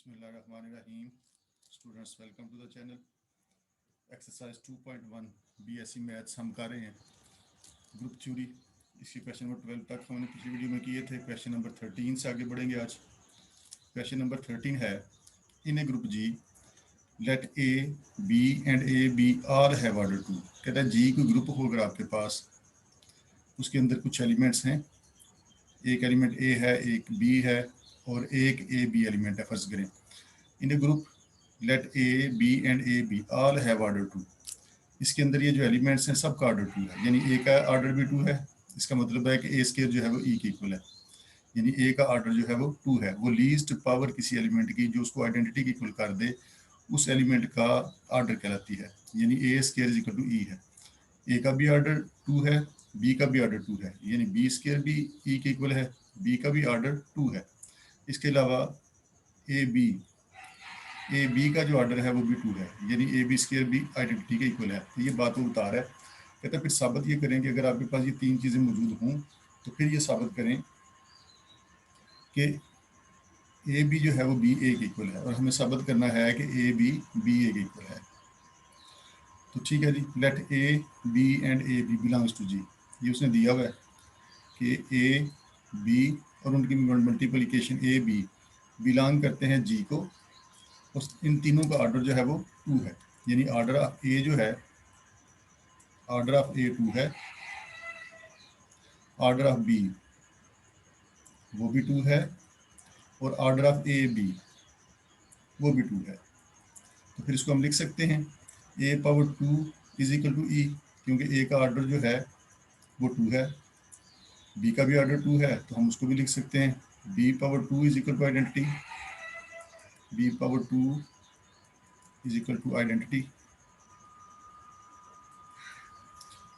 Bismillahirrahmanirrahim. Students, welcome to the channel. Exercise 2.1 BSc maths हम कर रहे हैं ग्रुप थ्योरी। इसके क्वेश्चन नंबर 12 तक हमने पिछली वीडियो में किए थे। क्वेश्चन नंबर 13 से आगे बढ़ेंगे आज। क्वेश्चन नंबर 13 है, in a group G let a b and a b all have order two. कहता है जी कोई ग्रुप हो अगर आपके पास, उसके अंदर कुछ एलिमेंट्स हैं, एक एलिमेंट ए है, एक बी है और एक ए बी एलिमेंट है। फर्ज करें in a group let a b and a b all have order two. इसके अंदर ये जो एलिमेंट्स हैं सबका ऑर्डर टू है, यानी ए का ऑर्डर भी टू है। इसका मतलब है कि ए स्केयर जो है वो ई के इक्वल है, यानी ए का ऑर्डर जो है वो टू है। वो लीस्ट पावर किसी एलिमेंट की जो उसको आइडेंटिटी की इक्वल कर दे, उस एलिमेंट का ऑर्डर कहलाती है, यानी ए स्केयर इज इक्वल टू ई है। ए का भी ऑर्डर टू है, बी का भी ऑर्डर टू है, यानी बी स्केयर भी ई के इक्वल है, बी का भी ऑर्डर टू है। इसके अलावा ए बी का जो ऑर्डर है वो भी टू है, यानी ए बी स्केयर भी आइडेंटिटी के इक्वल है। तो ये बात वो बता रहा है। कहता है फिर साबित ये करें कि अगर आपके पास ये तीन चीज़ें मौजूद हों तो फिर ये साबित करें कि ए बी जो है वो बी ए के इक्वल है, और हमें साबित करना है कि ए बी ए के इक्वल है। तो ठीक है जी, let a b and a b belongs to G. ये उसने दिया हुआ है कि ए बी और उनकी मल्टीप्लिकेशन ए बी बिलोंग करते हैं जी को, और इन तीनों का ऑर्डर जो है वो टू है, यानी ऑर्डर ऑफ ए जो है, ऑर्डर ऑफ ए टू है, ऑर्डर ऑफ बी वो भी टू है, और ऑर्डर ऑफ ए बी वो भी टू है। तो फिर इसको हम लिख सकते हैं a power two is equal to e, क्योंकि ए का ऑर्डर जो है वो टू है, बी का भी ऑर्डर टू है, तो हम उसको भी लिख सकते हैं B power two is equal to identity, B power two is equal to identity.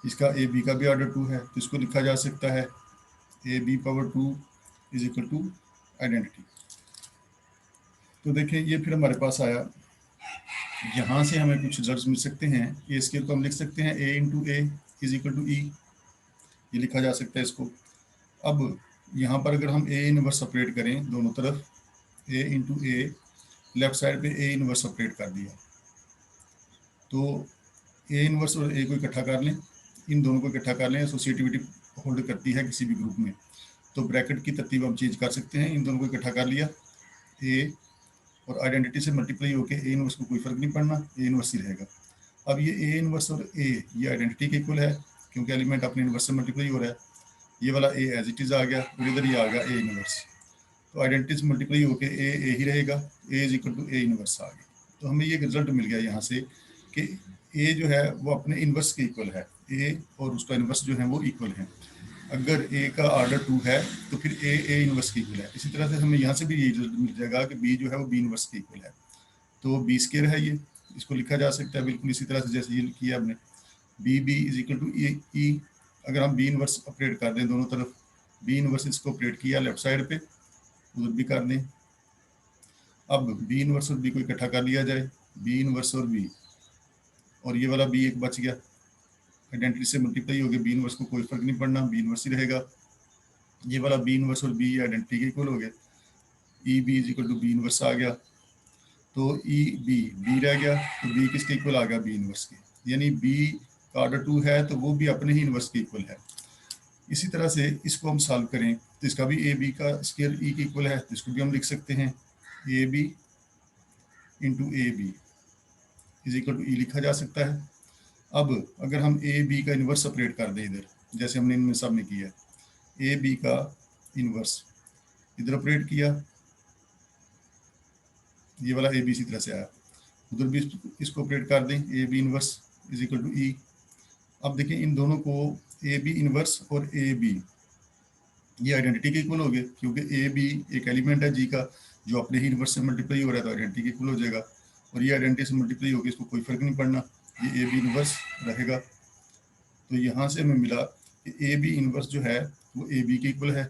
इसका ए बी का भी ऑर्डर टू है, तो इसको लिखा जा सकता है ए B power two is equal to identity. तो देखें ये फिर हमारे पास आया, यहाँ से हमें कुछ रिजल्ट मिल सकते हैं। ए स्केयर को हम लिख सकते हैं a into a is equal to e, ये लिखा जा सकता है इसको। अब यहाँ पर अगर हम ए इनवर्स सेपरेट करें दोनों तरफ, ए इंटू ए, लेफ्ट साइड पे ए इनवर्स सेपरेट कर दिया, तो ए इनवर्स और ए को इकट्ठा कर लें, इन दोनों को इकट्ठा कर लें, एसोसिएटिविटी होल्ड करती है किसी भी ग्रुप में। तो ब्रैकेट की तरतीब हम चेंज कर सकते हैं, इन दोनों को इकट्ठा कर लिया, ए और आइडेंटिटी से मल्टीप्लाई होकर ए इनवर्स को कोई फर्क नहीं पड़ना, ए इनवर्स ही रहेगा। अब ये ए इनवर्स और ए ये आइडेंटिटी के इक्वल है, क्योंकि एलिमेंट अपने इनवर्स से मल्टीप्लाई हो रहा है। ये वाला ए एज इट इज़ आ गया, और इधर ये आ गया ए इनवर्स, तो आइडेंटिटी से मल्टीप्लाई होकर ए ही रहेगा, a is equal to a inverse आ गया। तो हमें ये रिजल्ट मिल गया यहाँ से कि ए जो है वो अपने इनवर्स के इक्वल है, ए और उसका इनवर्स जो है वो इक्वल है। अगर ए का ऑर्डर टू है तो फिर ए इनवर्स के इक्वल है। इसी तरह से हमें यहाँ से भी ये रिजल्ट मिल जाएगा कि बी जो है वो बी इनवर्स के इक्वल है। तो बी स्केयर है ये, इसको लिखा जा सकता है बिल्कुल इसी तरह से जैसे ये किया हमने, बी इज इक्वल टू ई। अगर हम बी इनवर्स ऑपरेट कर दें दोनों तरफ, बी इनवर्स इसको ऑपरेट किया लेफ्ट साइड पे, उधर भी कर दें। अब बी इनवर्स और बी को इकट्ठा कर लिया जाए, बी इनवर्स और बी, और ये वाला बी एक बच गया, आइडेंटिटी से मल्टीप्लाई हो गया, बी इनवर्स को कोई फर्क नहीं पड़ना, बी इनवर्स ही रहेगा। ये वाला बी इनवर्स और बी आइडेंटिटी के इक्वल हो गया, e b is equal to b inverse आ गया, तो ई बी रह गया, तो बी किसके इक्वल आ गया, बी इनवर्स के, यानी बी का ऑर्डर टू है तो वो भी अपने ही इनवर्स के इक्वल है। इसी तरह से इसको हम सॉल्व करें तो इसका भी ए बी का स्केयर ई के इक्वल है, तो इसको भी हम लिख सकते हैं a B into A b is equal to e लिखा जा सकता है। अब अगर हम ए बी का इन्वर्स सेपरेट कर दें इधर, जैसे हमने इनमें सब में किया, ए बी का इन्वर्स इधर ऑपरेट किया, ये वाला ए बी इसी तरह से आया, उधर भी इसको ऑपरेट कर दें, a B inverse is equal to e. अब देखें इन दोनों को, ए बी इन्वर्स और ए बी ये आइडेंटिटी के इक्वल हो गए, क्योंकि ए बी एक एलिमेंट है जी का जो अपने ही इन्वर्स से मल्टीप्लाई हो रहा है, तो आइडेंटिटी के इक्वल हो जाएगा, और ये आइडेंटिटी से मल्टीप्लाई होगी, इसको कोई फर्क नहीं पड़ना, ये ए बी इन्वर्स रहेगा। तो यहाँ से हमें मिला कि ए बी इन्वर्स जो है वो ए बी के इक्वल है।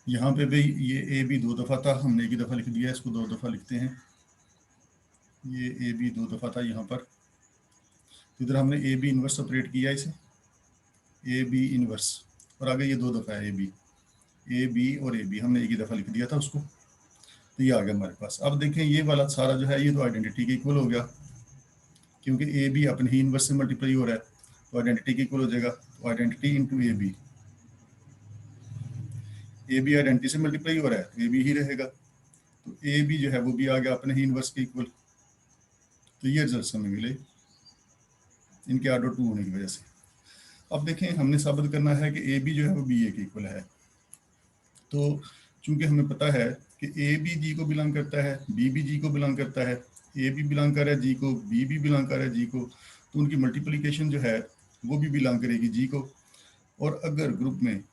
यहाँ पे भी ये ए बी दो दफ़ा था, हमने एक ही दफ़ा लिख दिया, इसको दो दफ़ा लिखते हैं, ये ए बी दो दफ़ा था यहाँ पर, तो इधर हमने ए बी इन्वर्स सेपरेट किया इसे, ए बी इन्वर्स, और आगे ये दो दफ़ा है ए बी और ए बी हमने एक ही दफ़ा लिख दिया था उसको। तो ये आ गया हमारे पास। अब देखें ये वाला सारा जो है ये तो आइडेंटिटी के इक्वल हो गया, क्योंकि ए बी अपने ही इनवर्स से मल्टीप्लाई हो रहा है, तो आइडेंटिटी के इक्वल हो जाएगा। तो आइडेंटिटी इंटू ए बी आइडेंटिटी से मल्टीप्लाई हो रहा है तो ए बी ही रहेगा, तो ए बी जो है वो भी आ गया अपने ही इनवर्स के इक्वल। तो ये रिजल्ट हमें मिले इनके ऑर्डर 2 होने की वजह से। अब देखें हमने साबित करना है कि ए बी जो है वो बी ए के इक्वल है। तो चूंकि हमें पता है कि ए बी जी को बिलोंग करता है, बी भी जी को बिलोंग करता है, ए भी बिलोंग कर रहा है जी को, बी भी बिलोंग कर रहा है जी को, तो उनकी मल्टीप्लिकेशन जो है वो भी बिलोंग करेगी जी को। और अगर ग्रुप में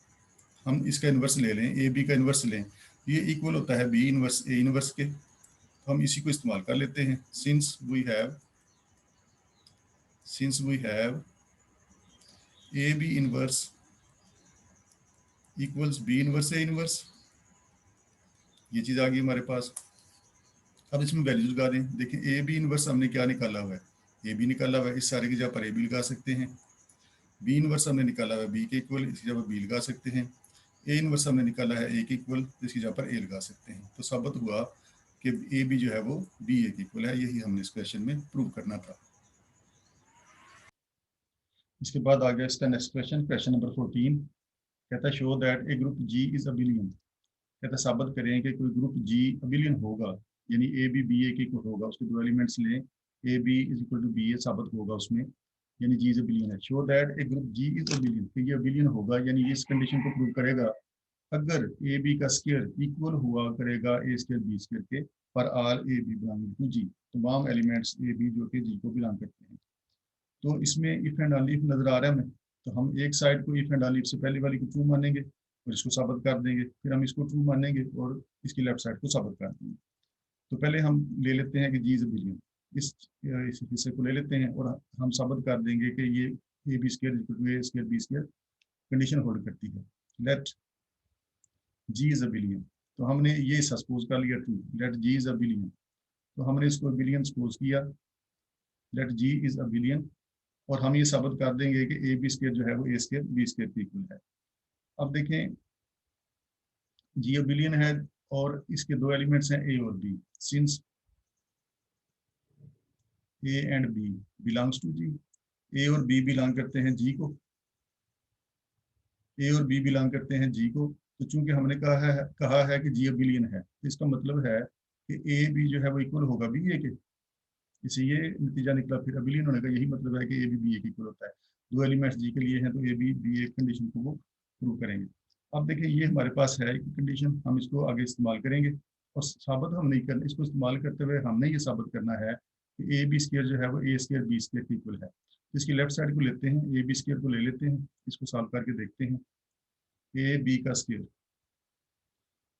हम इसका इन्वर्स ले लें, ए बी का इन्वर्स लें, ये इक्वल होता है बी इन्वर्स ए इन्वर्स के, तो हम इसी को इस्तेमाल कर लेते हैं। Since we have A B inverse equals B inverse A inverse, ये चीज़ आ गई हमारे पास। अब इसमें वैल्यूज लगा दें। देखिए ए बी इन्वर्स हमने क्या निकाला हुआ है, ए बी निकाला हुआ है, इस सारे की जगह पर ए बी लगा सकते हैं। बी इन्वर्स हमने निकाला हुआ है बी के इक्वल, इसकी जगह पर बी लगा सकते हैं। ए इन्वर्स हमने निकाला है ए के इक्वल, इसकी जगह पर ए लगा सकते हैं। तो साबित हुआ कि ए बी जो है वो बी ए के इक्वल है, यही हमने इस क्वेश्चन में प्रूव करना था। इसके बाद आ गया इसका नेक्स्ट क्वेश्चन, क्वेश्चन नंबर 14। कहता है show that a group G is abelian. कहता है साबित करें कि कोई ग्रुप जी अबिलियन होगा, यानी ए बी बी ए के इक्वल होगा। उसके दो एलिमेंट्स लें, a b is equal to B a साबित होगा उसमें, यानी जी इज अबिलियन है। Show that a group G is abelian, कि ये अबिलियन होगा, यानी ये इस कंडीशन को प्रूव करेगा अगर ए बी का स्क्वायर इक्वल हुआ करेगा ए स्क्वायर बी स्क्वायर के, for all a b belonging to G, तमाम एलिमेंट्स ए बी जो कि जी को बिलोंग करते हैं। तो इसमें इफ एंड ऑनली इफ नजर आ रहा है हमें, तो हम एक साइड को इफ एंड ऑनली इफ से पहले वाली को ट्रू मानेंगे और इसको साबित कर देंगे, फिर हम इसको ट्रू मानेंगे और इसकी लेफ्ट साइड को साबित कर देंगे। तो पहले हम ले लेते हैं कि जी इज बिलियन, इस हिस्से को ले लेते हैं और हम साबित कर देंगे कि ये A B square equal to A square B square condition hold करती है। Let G is abelian, तो हमने ये सपोज कर लिया true, let G is abelian, तो हमने इसको बिलियन सपोज किया, let G is abelian, और हम ये साबित कर देंगे कि ए बी स्क्वायर जो है वो ए स्क्वायर बी स्क्वायर के इक्वल है। अब देखें जी अ बिलियन है और इसके दो एलिमेंट्स हैं ए और b, since a and b belongs to G, a और बी बिलोंग करते हैं जी को, ए और बी बिलोंग करते हैं जी को, तो चूंकि हमने कहा है कि जी अ बिलियन है, तो इसका मतलब है कि ए बी जो है वो इक्वल होगा बी ए के, इसे ये नतीजा निकला। फिर अबिलियन होने का यही मतलब है कि ए बी बी ए के इक्वल होता है। दो एलिमेंट्स जी के लिए हैं तो A B B A condition को वो प्रूव करेंगे। अब देखिए ये हमारे पास है एक कंडीशन, हम इसको आगे इस्तेमाल करेंगे और साबित हम नहीं करना, इसको इस्तेमाल करते हुए हमने ये साबित करना है कि ए बी स्क्वायर जो है वो ए स्क्वायर बी स्क्वायर के इक्वल है। इसकी लेफ्ट साइड को लेते हैं, ए बी स्क्वायर को ले लेते हैं, इसको सॉल्व करके देखते हैं। ए बी का स्क्वायर,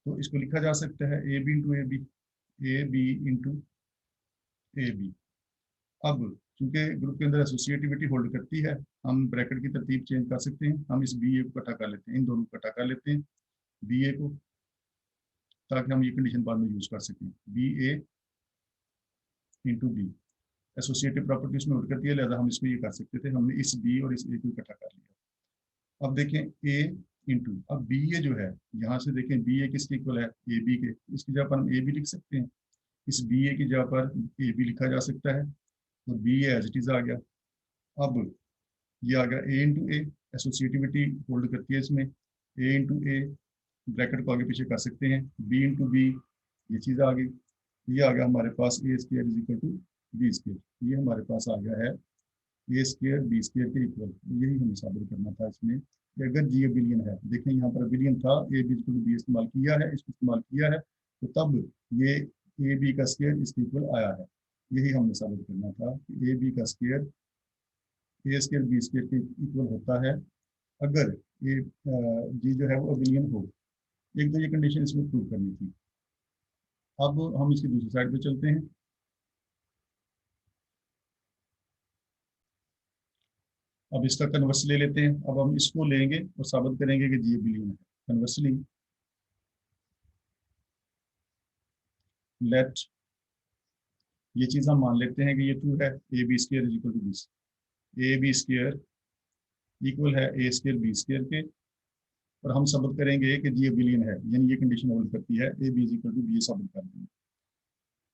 तो इसको लिखा जा सकता है A B into A B, A B into A B. अब चूंकि ग्रुप के अंदर एसोसिएटिविटी होल्ड करती है, हम ब्रैकेट की तरतीब चेंज कर सकते हैं। हम इस बी ए को इकट्ठा कर लेते हैं, इन दोनों को इकट्ठा कर लेते हैं बी ए को, ताकि हम ये कंडीशन बाद में यूज कर सकें। B a into B, associative property उसमें होल्ड करती है, लिहाजा हम इसको ये कर सकते थे। हमने इस बी और इस ए को इकट्ठा कर लिया। अब देखें ए इंटू, अब बी ए जो है, यहाँ से देखें बी ए किसके इक्वल है, ए बी के, इसकी जगह पर हम ए बी लिख सकते हैं, इस बी ए की जगह पर ए बी लिखा जा सकता है, तो बी एज इट इज आ गया। अब ये आ गया ए इंटू ए, एसोसिएटिविटी होल्ड करती है इसमें, ए इंटू ए, ब्रैकेट को आगे पीछे कर सकते हैं, बी इंटू बी, ये चीज़ आ गई। ये आ गया हमारे पास a square is equal to b square, ये हमारे पास आ गया है ए स्क्वायर बी स्क्वायर के इक्वल। यही हमें साबित करना था इसमें कि अगर जी बिलियन है, देखें यहाँ पर बिलियन था, A B equal to B इस्तेमाल किया है, इसको इस्तेमाल किया है, तो तब ये ए बी का स्क्वायर इसके इक्वल आया है। यही हमने साबित करना था कि ए बी का स्क्वायर ए स्क्वायर बी स्क्वायर के इक्वल होता है अगर ये जी जो है वो अबिलियन हो। एक तो ये कंडीशन इसमें प्रूव करनी थी। अब हम इसकी दूसरी साइड पे चलते हैं। अब इसका कन्वर्स ले लेते हैं, अब हम इसको लेंगे और साबित करेंगे कि जी अबिलियन है। कन्वर्सली लेट, ये चीज़ हम मान लेते हैं कि ये ट्रू है, A B square is equal to B, A B square equal है ए स्क्वायर बी स्क्वायर के, और हम साबित करेंगे कि जी एबिलियन है, यानी ये कंडीशन होल्ड करती है ए b is equal to b, ये साबित कर देंगे।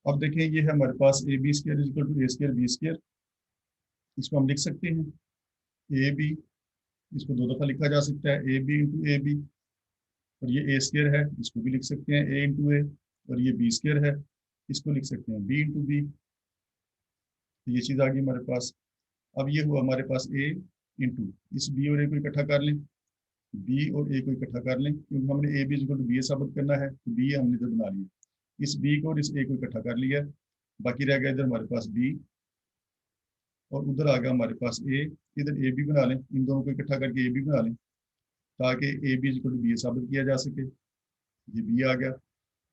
अब देखें ये है हमारे पास a B square is equal to A square B square, इसको हम लिख सकते हैं ए बी, इसको दो दफ़ा लिखा जा सकता है A B into A B, और ये ए स्क्वायर है, इसको भी लिख सकते हैं ए इंटू ए, और ये बी स्क्वायर है, इसको लिख सकते हैं बी इंटू बी। तो ये चीज़ आ गई हमारे पास। अब ये हुआ हमारे पास ए इंटू, इस बी और ए को इकट्ठा कर लें, बी और ए को इकट्ठा कर लें, क्योंकि हमने a B equal to B a साबित करना है, तो बी हमने इधर बना लिया, इस बी को और इस ए को इकट्ठा कर लिया, बाकी रह गया इधर हमारे पास बी, और उधर आ गया हमारे पास ए, इधर ए बी बना लें, इन दोनों को इकट्ठा करके ए बी बना लें, ताकि a B equal to B a साबित किया जा सके। ये बी आ गया।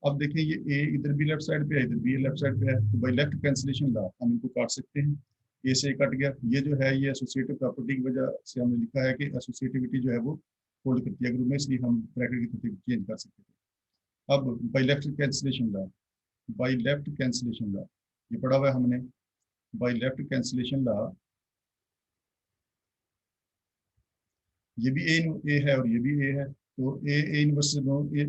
अब देखें ये ए इधर भी लेफ्ट साइड पे है, इधर भी लेफ्ट साइड पे है, तो बाई लेफ्ट कैंसिलेशन ला हम इनको काट सकते हैं, ए से कट गया। ये जो है ये एसोसिएटिव प्रॉपर्टी की वजह से हमने लिखा है कि एसोसिएटिविटी जो है वो होल्ड करती है ग्रुप में, इसलिए हम ब्रैकेट की तरतीब चेंज कर सकते थे। अब by left cancellation law, by left cancellation law, ये पढ़ा हुआ है हमने, बाई लेफ्ट कैंसिलेशन ला, ये भी ए है और ये भी ए है, तो ए इनवर्स से दोनों ए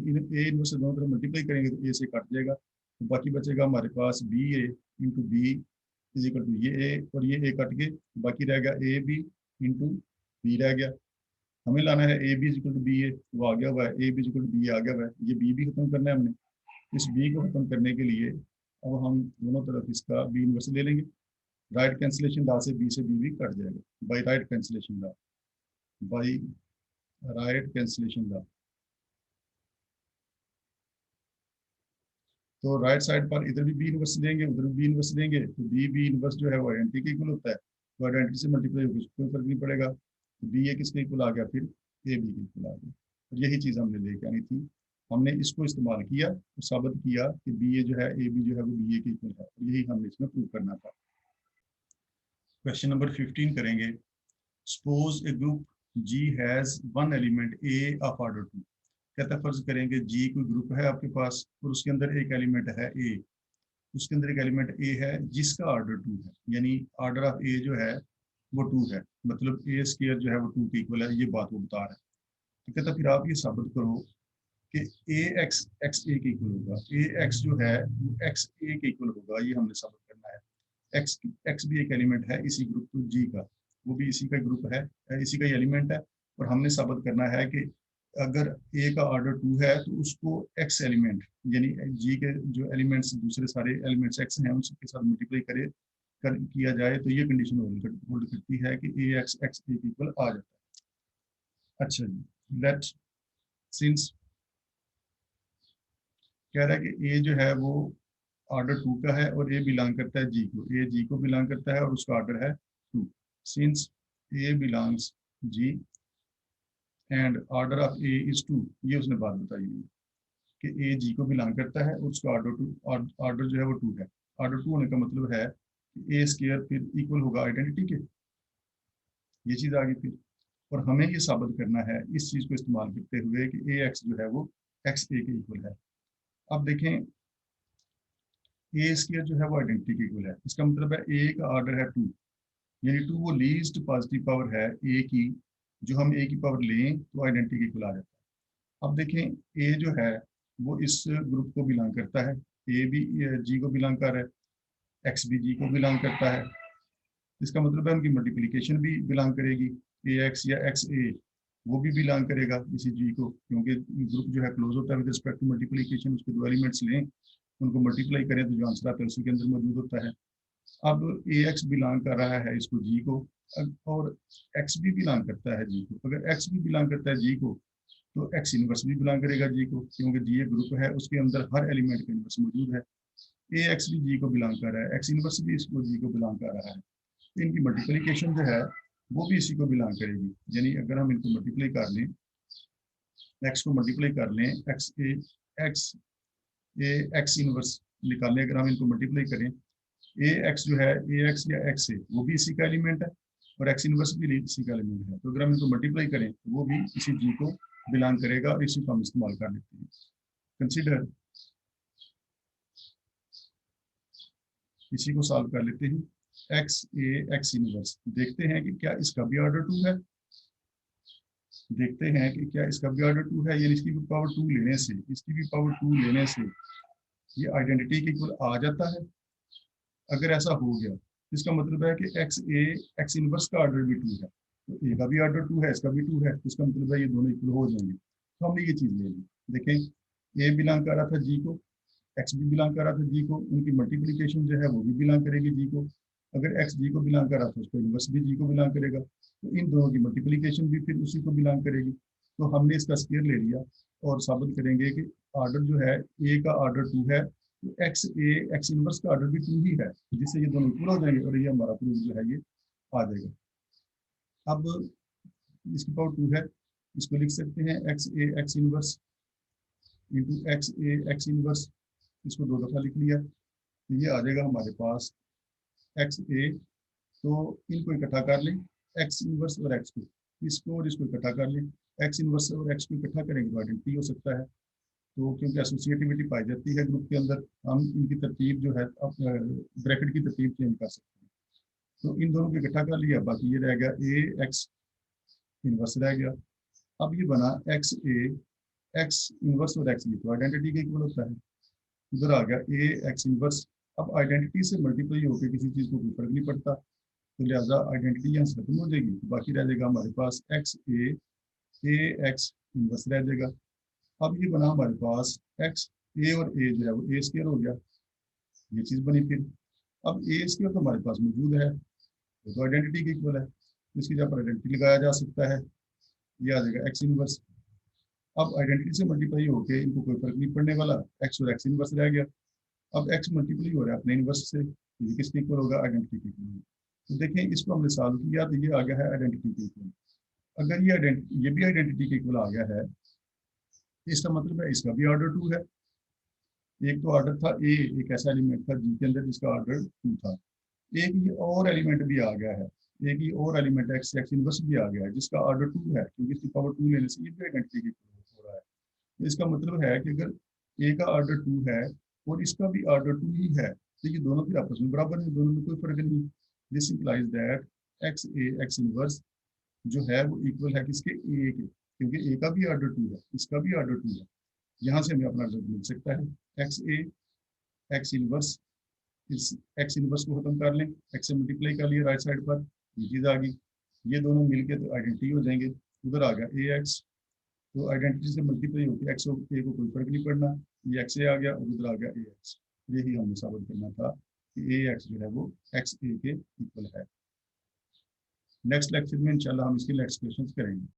इनवर्स से दोनों तरफ मल्टीप्लाई करेंगे तो ए से कट जाएगा, तो बाकी बचेगा हमारे पास b a into b is equal to ये ए, और ये ए कट के बाकी रह गया ए बी इंटू बी रह गया। हमें लाना है ए b is equal to B a, वो आ गया हुआ है, ए b is equal to b आ गया हुआ है, ये बी भी खत्म करना है हमने। इस बी को खत्म करने के लिए अब हम दोनों तरफ इसका बी इनवर्स ले लेंगे, राइट कैंसिलेशन ला से बी भी कट जाएगा, by right cancellation law, by right cancellation law. तो राइट साइड पर इधर भी बी इनवर्स लेंगे, उधर भी बी इनवर्स लेंगे, तो बी इनवर्स जो है वो आइडेंटिटी के इक्वल होता है, तो आइडेंटिटी से मल्टीप्लाई होकर कोई फर्क नहीं पड़ेगा, तो बी ए किसके इक्वल आ गया, फिर ए बी के इक्वल आ गया। और यही चीज़ हमने लेके आनी थी, हमने इसको इस्तेमाल किया तो साबित किया कि बी ए जो है ए बी जो है वो बी ए के इक्वल है, यही हमने इसमें प्रूव करना था। क्वेश्चन नंबर 15 करेंगे। Suppose a group G has one element A of order 2। कहता है फर्ज करेंगे जी कोई ग्रुप है आपके पास और उसके अंदर एक एलिमेंट है ए, उसके अंदर एक एलिमेंट ए है जिसका ऑर्डर 2 है, यानी ऑर्डर ऑफ ए जो है वो 2 है, मतलब ए स्क्वायर जो है वो 2 के इक्वल है, ये बात वो बता रहा है। तो कहता फिर आप ये साबित करो कि ए एक्स एक्स ए के इक्वल होगा, ए एक्स जो है वो एक्स ए के इक्वल होगा, ये हमने साबित करना है। एक्स एक्स भी एक एलिमेंट है इसी ग्रुप जी का, वो भी इसी का ग्रुप है, इसी का एलिमेंट है, और हमने साबित करना है कि अगर ए का ऑर्डर 2 है तो उसको एक्स एलिमेंट, यानी जी के जो एलिमेंट्स दूसरे सारे एलिमेंट्स एक्स हैं उनके साथ मल्टीप्लाई किया जाए तो ये कंडीशन होल्ड करती है कि ए एक्स एक्स ए के इक्वल आ जाता है। अच्छा जी, लेट सिंस कह रहा है कि ए जो है वो ऑर्डर 2 का है और ए बिलोंग करता है जी को, ए जी को बिलोंग करता है और उसका ऑर्डर है 2, since A belongs G and order of A is 2, ये उसने बात बताई हुई कि ए जी को बिलोंग करता है और उसका ऑर्डर जो है वो 2 है। ऑर्डर 2 होने का मतलब है कि ए स्क्वायर फिर इक्वल होगा आइडेंटिटी के, ये चीज़ आ गई फिर। और हमें ये साबित करना है इस चीज़ को इस्तेमाल करते हुए कि ए एक्स जो है वो एक्स ए के इक्वल है। अब देखें ए स्क्वायर जो है वो आइडेंटिटी के इक्वल है, इसका मतलब है ए का ऑर्डर है 2, यानी 2 वो लीस्ट पॉजिटिव पावर है ए की, जो हम ए की पावर लें तो आइडेंटिटी के इक्वल आ जाता है। अब देखें ए जो है वो इस ग्रुप को बिलोंग करता है, ए भी जी को बिलोंग कर रहा है, एक्स भी जी को बिलोंग करता है, इसका मतलब है उनकी मल्टीप्लिकेशन भी बिलोंग करेगी, ए एक्स या एक्स ए वो भी बिलोंग करेगा इसी जी को, क्योंकि ग्रुप जो है क्लोज होता है विद रिस्पेक्ट टू मल्टीप्लिकेशन, उसके दो एलिमेंट्स लें उनको मल्टीप्लाई करें तो जो आंसर आता है उसी के अंदर मौजूद होता है। अब ए एक्स बिलोंग कर रहा है इसको जी को, और एक्स भी बिलोंग करता है जी को, अगर एक्स भी बिलोंग करता है जी को तो एक्स इनवर्स भी बिलोंग करेगा जी को, क्योंकि जी एक ग्रुप है उसके अंदर हर एलिमेंट का इनवर्स मौजूद है। ए एक्स भी जी को बिलोंग कर रहा है, एक्स इनवर्स भी इसको जी को बिलोंग कर रहा है, तो इनकी मल्टीप्लिकेशन जो है वो भी इसी को बिलोंग करेगी, यानी अगर हम इनको मल्टीप्लाई कर लें, एक्स को मल्टीप्लाई कर लें, एक्स ए एक्स इनवर्स निकालने अगर हम इनको मल्टीप्लाई करें, ए एक्स जो है ए एक्स या एक्स ए वो भी इसी का एलिमेंट है और एक्स इनवर्स भी इसी का एलिमेंट है, तो अगर हम इनको मल्टीप्लाई करें तो वो भी इसी जी को बिलोंग करेगा और इसी को हम इस्तेमाल कर लेते हैं। कंसीडर, इसी को सॉल्व कर लेते हैं, एक्स ए एक्स इनवर्स, देखते हैं कि क्या इसका भी ऑर्डर 2 है, देखते हैं कि क्या इसका भी ऑर्डर 2 है, यानी इसकी भी पावर 2 लेने से, इसकी भी पावर 2 लेने से ये आइडेंटिटी के इक्वल आ जाता है। अगर ऐसा हो गया तो इसका मतलब है कि एक्स ए एक्स इनवर्स का ऑर्डर भी 2 है, तो ए का भी ऑर्डर 2 है, इसका भी 2 है, तो इसका मतलब है ये दोनों इक्वल हो जाएंगे। तो हमने ये चीज़ ले ली। देखें, ए बिलोंग कर रहा था जी को, एक्स भी बिलोंग कर रहा था जी को, उनकी मल्टीप्लिकेशन जो है वो भी बिलोंग करेगी जी को। अगर एक्स जी को बिलोंग कर रहा था उसको इनवर्स भी जी को बिलोंग करेगा, तो इन दोनों की मल्टीप्लिकेशन भी फिर उसी को बिलोंग करेगी। तो हमने इसका स्क्वायर ले लिया और साबित करेंगे कि ऑर्डर जो है ए का ऑर्डर 2 है, तो एक्स ए एक्स इनवर्स का ऑर्डर भी 2 ही है, जिससे ये दोनों इक्वल हो जाएंगे और ये हमारा प्रूफ जो है ये आ जाएगा। अब इसकी पावर 2 है, इसको लिख सकते हैं एक्स ए एक्स इनवर्स इंटू एक्स ए एक्स इनवर्स, इसको 2 दफ़ा लिख लिया, तो ये आ जाएगा हमारे पास एक्स ए। तो इनको इकट्ठा कर लें, एक्स इनवर्स और एक्स को, इसको और इसको इकट्ठा कर लें। एक्स इनवर्स और एक्स को इकट्ठा करेंगे तो आइडेंटिटी हो सकता है। तो क्योंकि एसोसिएटिविटी पाई जाती है ग्रुप के अंदर, हम इनकी तरतीब जो है ब्रैकेट की तरतीब चेंज कर सकते हैं। तो इन दोनों को इकट्ठा कर लिया, बाकी ये रह गया ए एक्स इनवर्स रह गया। अब ये बना एक्स ए एक्स इनवर्स और एक्स, ये तो आइडेंटिटी के इक्वल होता है। उधर आ गया ए एक्स इनवर्स। अब आइडेंटिटी से मल्टीप्लाई होकर किसी चीज़ को कोई फर्क नहीं पड़ता, तो लिहाजा आइडेंटिटी यहाँ से खत्म हो जाएगी, तो बाकी रह जाएगा हमारे पास एक्स ए एक्स इनवर्स रह जाएगा। अब ये बना हमारे पास एक्स ए और ए जो है वो ए स्क्वायर हो गया, ये चीज़ बनी। फिर अब ए स्क्वायर तो हमारे पास मौजूद है, तो आइडेंटिटी के इक्वल है, तो इसकी जगह पर आइडेंटिटी लगाया जा सकता है, ये आ जाएगा एक्स इनवर्स। अब आइडेंटिटी से मल्टीप्लाई होकर इनको कोई फर्क नहीं पड़ने वाला, एक्स और एक्स इनवर्स रह गया। अब एक्स मल्टीप्लाई हो रहा है अपने इनवर्स से, तो ये किसके इक्वल होगा, आइडेंटिटी के इक्वल। तो देखें, इसको हमने सॉल्व किया तो ये आ गया है आइडेंटिटी के इक्वल। अगर ये भी आइडेंटिटी के इक्वल आ गया है, तो इसका मतलब है इसका भी ऑर्डर 2 है। एक तो ऑर्डर था ए, एक ऐसा एलिमेंट था जी के अंदर जिसका ऑर्डर 2 था। एक ये और एलिमेंट भी आ गया है, एक ये और एलिमेंट एक्स एक्स इनवर्स भी आ गया है जिसका ऑर्डर 2 है, क्योंकि इसकी पावर 2 लेने से ये भी आइडेंटिटी के इक्वल हो रहा है। तो इसका मतलब है कि अगर ए का ऑर्डर 2 है और इसका भी ऑर्डर 2 ही है, तो ये दोनों फिर आपस में बराबर है, दोनों में कोई फर्क नहीं। This implies that x A x inverse जो है वो इक्वल है किसके, ए के, क्योंकि ए का भी ऑर्डर 2 है, इसका भी ऑर्डर 2 है। यहाँ से हमें अपना रिजल्ट मिल सकता है एक्स ए एक्स इनवर्स। इस एक्स इनवर्स को खत्म कर लें, एक्स से मल्टीप्लाई कर लिया राइट साइड पर, ये चीज़ आ गई, ये दोनों मिलके तो आइडेंटिटी हो जाएंगे। उधर आ गया ए एक्स, तो आइडेंटिटी से मल्टीप्लाई होकर एक्स और ए को कोई फर्क नहीं पड़ना, ये एक्स ए आ गया और उधर आ गया ए एक्स। यही हमने साबित करना था कि ए एक्स जो है वो एक्स ए के इक्वल है। नेक्स्ट लेक्चर में इंशाल्लाह हम इसके नेक्स्ट क्वेश्चन करेंगे।